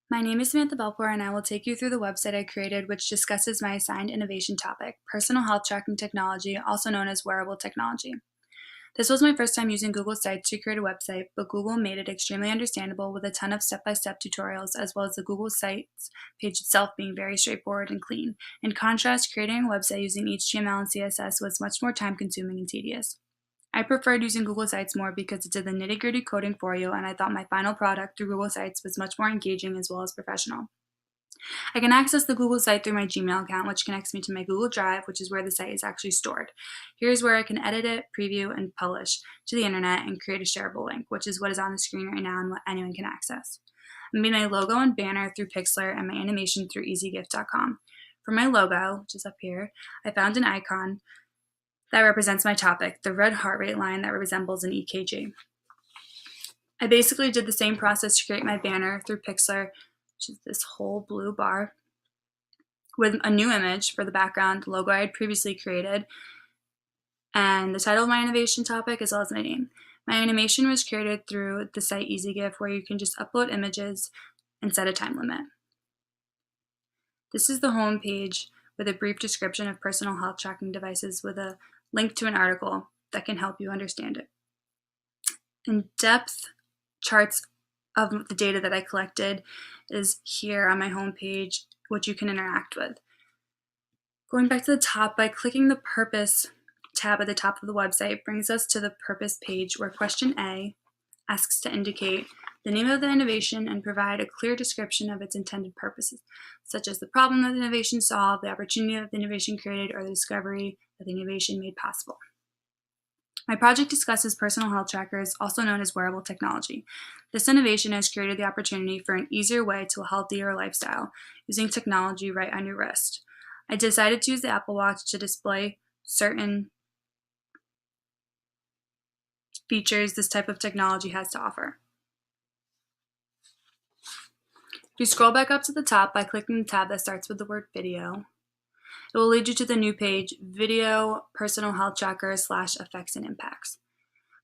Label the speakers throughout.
Speaker 1: My name is Samantha Belpour, and I will take you through the website I created, which discusses my assigned innovation topic, personal health tracking technology, also known as wearable technology. This was my first time using Google Sites to create a website, but Google made it extremely understandable with a ton of step-by-step tutorials, as well as the Google Sites page itself being very straightforward and clean. In contrast, creating a website using HTML and CSS was much more time-consuming and tedious. I preferred using Google Sites more because it did the nitty-gritty coding for you, and I thought my final product through Google Sites was much more engaging as well as professional. I can access the Google site through my Gmail account, which connects me to my Google Drive, which is where the site is actually stored. Here's where I can edit it, preview, and publish to the internet and create a shareable link, which is what is on the screen right now and what anyone can access. I made my logo and banner through Pixlr and my animation through easygift.com. For my logo, which is up here, I found an icon that represents my topic, the red heart rate line that resembles an EKG. I basically did the same process to create my banner through Pixlr, which is this whole blue bar, with a new image for the background logo I had previously created, and the title of my innovation topic as well as my name. My animation was created through the site EasyGift, where you can just upload images and set a time limit. This is the home page with a brief description of personal health tracking devices with a link to an article that can help you understand it. In-depth charts of the data that I collected is here on my home page, which you can interact with. Going back to the top, by clicking the Purpose tab at the top of the website brings us to the Purpose page, where question A asks to indicate the name of the innovation and provide a clear description of its intended purposes, such as the problem that the innovation solved, the opportunity that the innovation created, or the discovery that the innovation made possible. My project discusses personal health trackers, also known as wearable technology. This innovation has created the opportunity for an easier way to a healthier lifestyle, using technology right on your wrist. I decided to use the Apple Watch to display certain features this type of technology has to offer. If you scroll back up to the top by clicking the tab that starts with the word video, it will lead you to the new page, Video Personal Health Tracker / Effects and Impacts.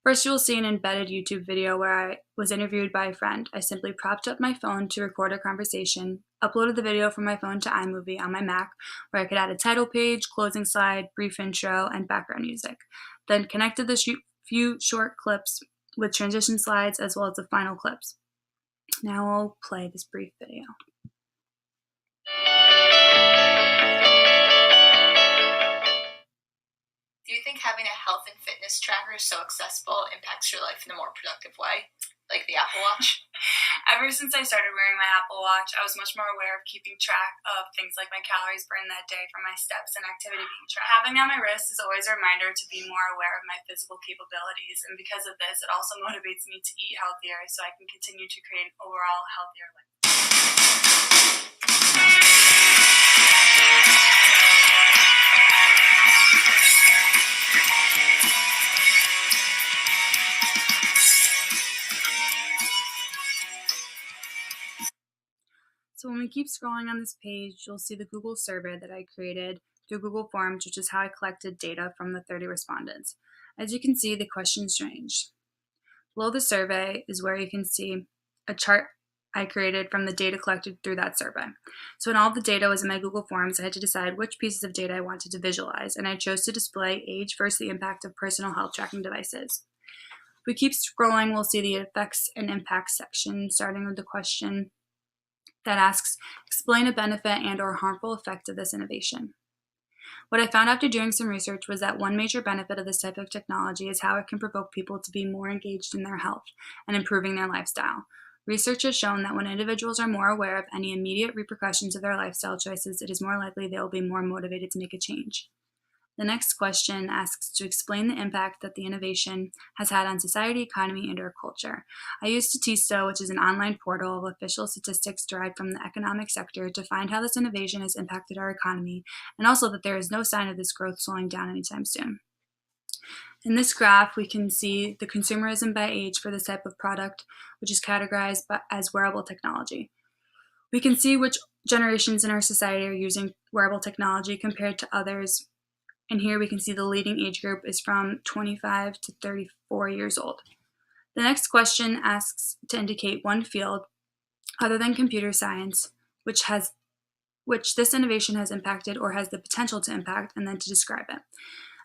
Speaker 1: First, you will see an embedded YouTube video where I was interviewed by a friend. I simply propped up my phone to record a conversation, uploaded the video from my phone to iMovie on my Mac, where I could add a title page, closing slide, brief intro, and background music. Then connected the few short clips with transition slides as well as the final clips. Now I'll play this brief video.
Speaker 2: Do you think having a health and fitness tracker so accessible impacts your life in a more productive way, like the Apple Watch?
Speaker 1: Ever since I started wearing my Apple Watch, I was much more aware of keeping track of things like my calories burned that day from my steps and activity being tracked. Having it on my wrist is always a reminder to be more aware of my physical capabilities, and because of this, it also motivates me to eat healthier so I can continue to create an overall healthier life. So when we keep scrolling on this page, you'll see the Google survey that I created through Google Forms, which is how I collected data from the 30 respondents. As you can see, the questions range. Below the survey is where you can see a chart I created from the data collected through that survey. So when all the data was in my Google Forms, I had to decide which pieces of data I wanted to visualize, and I chose to display age versus the impact of personal health tracking devices. If we keep scrolling, we'll see the effects and impacts section, starting with the question that asks, explain a benefit and or harmful effect of this innovation. What I found after doing some research was that one major benefit of this type of technology is how it can provoke people to be more engaged in their health and improving their lifestyle. Research has shown that when individuals are more aware of any immediate repercussions of their lifestyle choices, it is more likely they will be more motivated to make a change. The next question asks to explain the impact that the innovation has had on society, economy, and our culture. I used Statista, which is an online portal of official statistics derived from the economic sector, to find how this innovation has impacted our economy, and also that there is no sign of this growth slowing down anytime soon. In this graph, we can see the consumerism by age for this type of product, which is categorized as wearable technology. We can see which generations in our society are using wearable technology compared to others. And here we can see the leading age group is from 25 to 34 years old. The next question asks to indicate one field other than computer science, which this innovation has impacted or has the potential to impact, and then to describe it.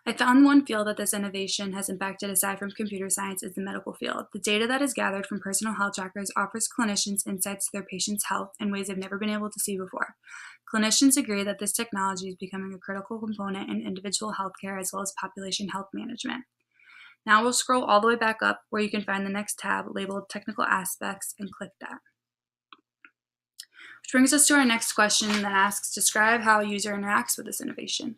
Speaker 1: I found one field that this innovation has impacted aside from computer science is the medical field. The data that is gathered from personal health trackers offers clinicians insights to their patients' health in ways they've never been able to see before. Clinicians agree that this technology is becoming a critical component in individual healthcare as well as population health management. Now we'll scroll all the way back up where you can find the next tab labeled Technical Aspects and click that. Which brings us to our next question that asks, describe how a user interacts with this innovation.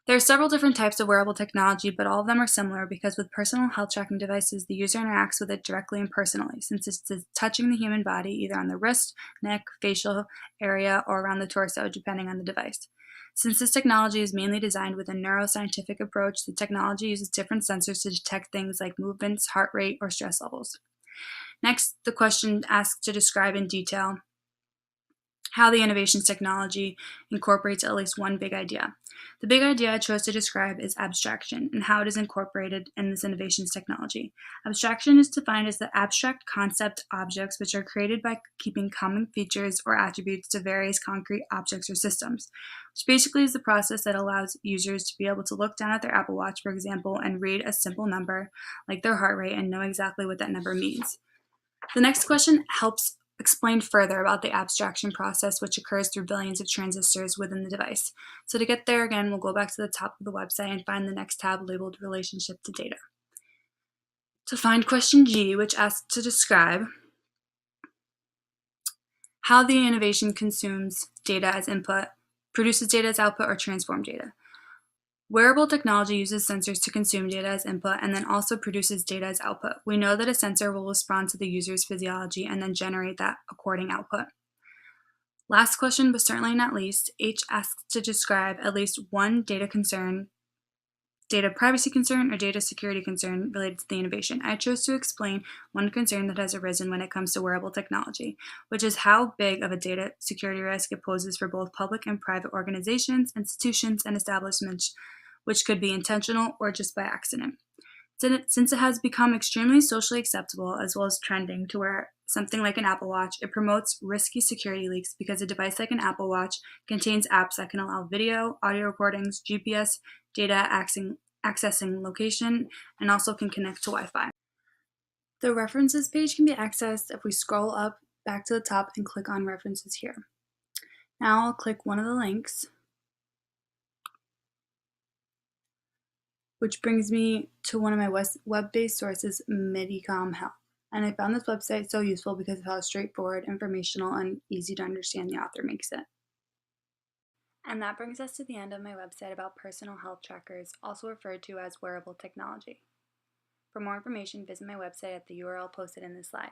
Speaker 1: There are several different types of wearable technology, but all of them are similar because with personal health tracking devices, the user interacts with it directly and personally, since it's touching the human body either on the wrist, neck, facial area, or around the torso, depending on the device. Since this technology is mainly designed with a neuroscientific approach, the technology uses different sensors to detect things like movements, heart rate, or stress levels. Next, the question asks to describe in detail how the innovations technology incorporates at least one big idea. The big idea I chose to describe is abstraction and how it is incorporated in this innovations technology. Abstraction is defined as the abstract concept objects which are created by keeping common features or attributes to various concrete objects or systems, which basically is the process that allows users to be able to look down at their Apple Watch, for example, and read a simple number like their heart rate and know exactly what that number means. The next question helps explain further about the abstraction process, which occurs through billions of transistors within the device. So to get there again, we'll go back to the top of the website and find the next tab labeled Relationship to Data. To find question G, which asks to describe how the innovation consumes data as input, produces data as output, or transform data. Wearable technology uses sensors to consume data as input and then also produces data as output. We know that a sensor will respond to the user's physiology and then generate that according output. Last question, but certainly not least, H asks to describe at least one data privacy concern, or data security concern related to the innovation. I chose to explain one concern that has arisen when it comes to wearable technology, which is how big of a data security risk it poses for both public and private organizations, institutions, and establishments, which could be intentional or just by accident. Since it has become extremely socially acceptable as well as trending to wear something like an Apple Watch, it promotes risky security leaks because a device like an Apple Watch contains apps that can allow video, audio recordings, GPS, data accessing location, and also can connect to Wi-Fi. The references page can be accessed if we scroll up back to the top and click on references here. Now I'll click one of the links, which brings me to one of my web-based sources, Medicom Health. And I found this website so useful because of how straightforward, informational, and easy to understand the author makes it. And that brings us to the end of my website about personal health trackers, also referred to as wearable technology. For more information, visit my website at the URL posted in this slide.